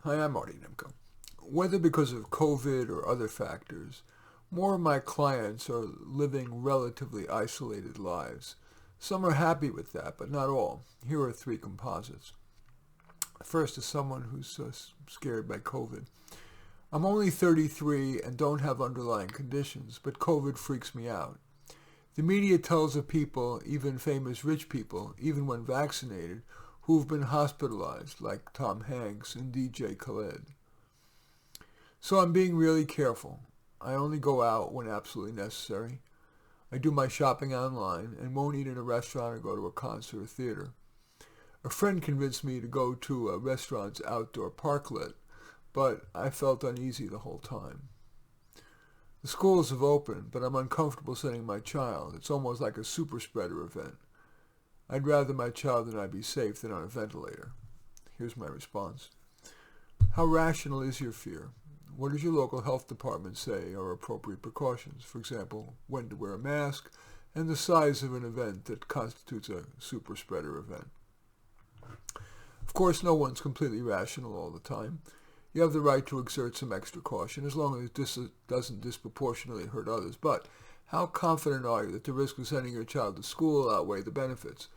Hi, I'm Marty Nimko. Whether because of COVID or other factors, more of my clients are living relatively isolated lives. Some are happy with that, but not all. Here are three composites. First is someone who's scared by COVID. I'm only 33 and don't have underlying conditions, but COVID freaks me out. The media tells of people, even famous rich people, even when vaccinated, who've been hospitalized, like Tom Hanks and DJ Khaled. So I'm being really careful. I only go out when absolutely necessary. I do my shopping online and won't eat in a restaurant or go to a concert or theater. A friend convinced me to go to a restaurant's outdoor parklet, but I felt uneasy the whole time. The schools have opened, but I'm uncomfortable sending my child. It's almost like a super spreader event. I'd rather my child and I be safe than on a ventilator. Here's my response. How rational is your fear? What does your local health department say are appropriate precautions? For example, when to wear a mask and the size of an event that constitutes a super spreader event. Of course, no one's completely rational all the time. You have the right to exert some extra caution as long as this doesn't disproportionately hurt others. But how confident are you that the risk of sending your child to school outweigh the benefits?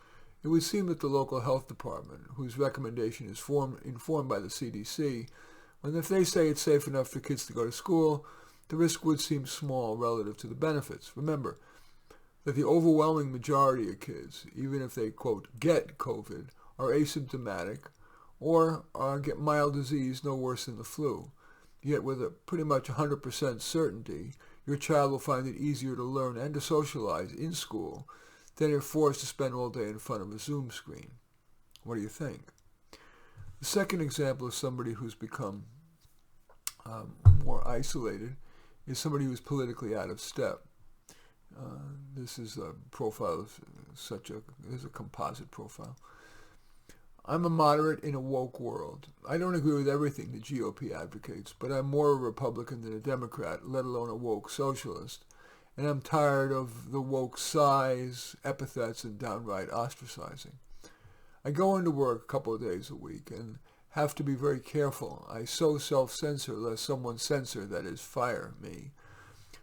It would seem that the local health department, whose recommendation is informed by the CDC, when if they say it's safe enough for kids to go to school, the risk would seem small relative to the benefits. Remember that the overwhelming majority of kids, even if they, quote, get COVID, are asymptomatic or get mild disease no worse than the flu. Yet with a pretty much 100% certainty, your child will find it easier to learn and to socialize in school than if forced to spend all day in front of a Zoom screen. What do you think? The second example of somebody who's become more isolated is somebody who's politically out of step. This is a profile of this is a composite profile. I'm a moderate in a woke world. I don't agree with everything the GOP advocates, but I'm more a Republican than a Democrat, let alone a woke socialist. And I'm tired of the woke size, epithets, and downright ostracizing. I go into work a couple of days a week and have to be very careful. I so self-censor lest someone censor, that is, fire me.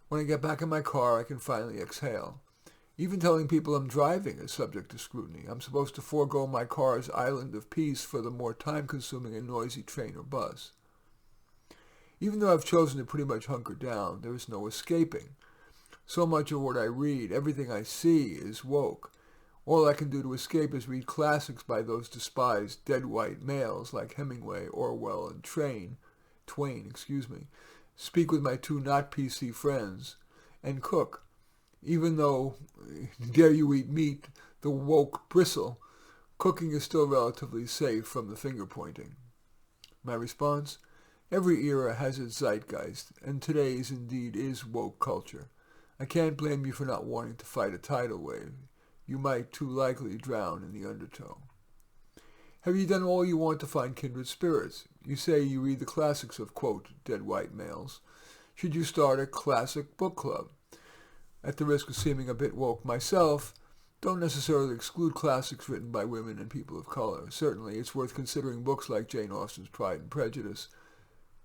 When I get back in my car, I can finally exhale. Even telling people I'm driving is subject to scrutiny. I'm supposed to forego my car's island of peace for the more time-consuming and noisy train or bus. Even though I've chosen to pretty much hunker down, there is no escaping. So much of what I read, everything I see, is woke. All I can do to escape is read classics by those despised dead white males like Hemingway, Orwell, and Twain, speak with my two not PC friends, and cook. Even though, dare you eat meat, the woke bristle, cooking is still relatively safe from the finger pointing. My response? Every era has its zeitgeist, and today's indeed is woke culture. I can't blame you for not wanting to fight a tidal wave. You might too likely drown in the undertow. Have you done all you want to find kindred spirits? You say you read the classics of, quote, dead white males. Should you start a classic book club? At the risk of seeming a bit woke myself, don't necessarily exclude classics written by women and people of color. Certainly, it's worth considering books like Jane Austen's Pride and Prejudice,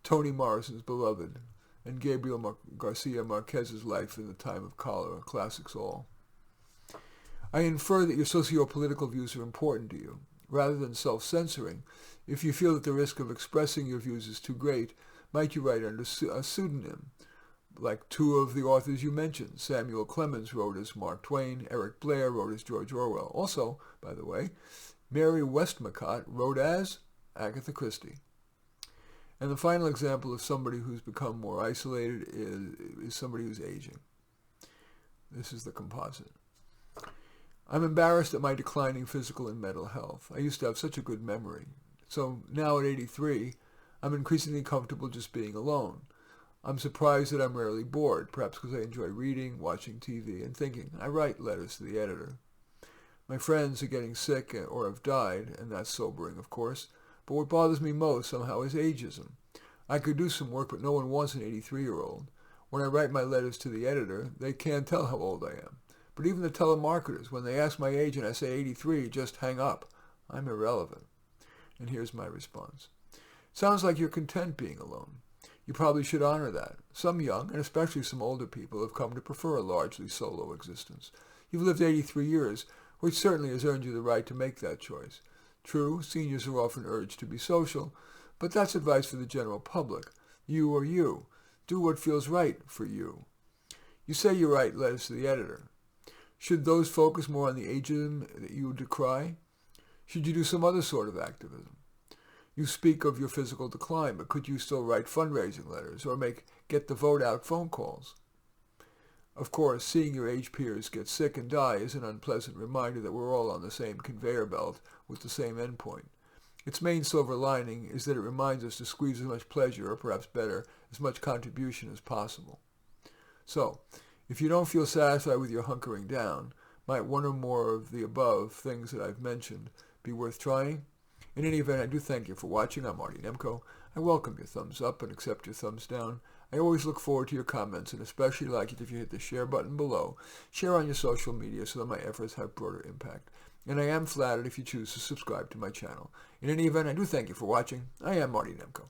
Toni Morrison's Beloved, and Gabriel Garcia Marquez's Life in the Time of Cholera, classics all. I infer that your socio-political views are important to you. Rather than self-censoring, if you feel that the risk of expressing your views is too great, might you write under a pseudonym? Like two of the authors you mentioned. Samuel Clemens wrote as Mark Twain, Eric Blair wrote as George Orwell. Also, by the way, Mary Westmacott wrote as Agatha Christie. And the final example of somebody who's become more isolated is somebody who's aging. This is the composite. I'm embarrassed at my declining physical and mental health. I used to have such a good memory. So now at 83, I'm increasingly comfortable just being alone. I'm surprised that I'm rarely bored, perhaps because I enjoy reading, watching TV, and thinking. I write letters to the editor. My friends are getting sick or have died, and that's sobering, of course. But what bothers me most somehow is ageism. I could do some work, but no one wants an 83-year-old. When I write my letters to the editor, they can't tell how old I am. But even the telemarketers, when they ask my age and I say 83, just hang up. I'm irrelevant. And here's my response. Sounds like you're content being alone. You probably should honor that. Some young, and especially some older people, have come to prefer a largely solo existence. You've lived 83 years, which certainly has earned you the right to make that choice. True, seniors are often urged to be social, but that's advice for the general public. You are you. Do what feels right for you. You say you write letters to the editor. Should those focus more on the ageism that you decry? Should you do some other sort of activism? You speak of your physical decline, but could you still write fundraising letters or make get the vote out phone calls? Of course, seeing your age peers get sick and die is an unpleasant reminder that we're all on the same conveyor belt with the same endpoint. Its main silver lining is that it reminds us to squeeze as much pleasure, or perhaps better, as much contribution as possible. So, if you don't feel satisfied with your hunkering down, might one or more of the above things that I've mentioned be worth trying? In any event, I do thank you for watching. I'm Marty Nemko. I welcome your thumbs up and accept your thumbs down. I always look forward to your comments, and especially like it if you hit the share button below. Share on your social media so that my efforts have broader impact. And I am flattered if you choose to subscribe to my channel. In any event, I do thank you for watching. I am Marty Nemko.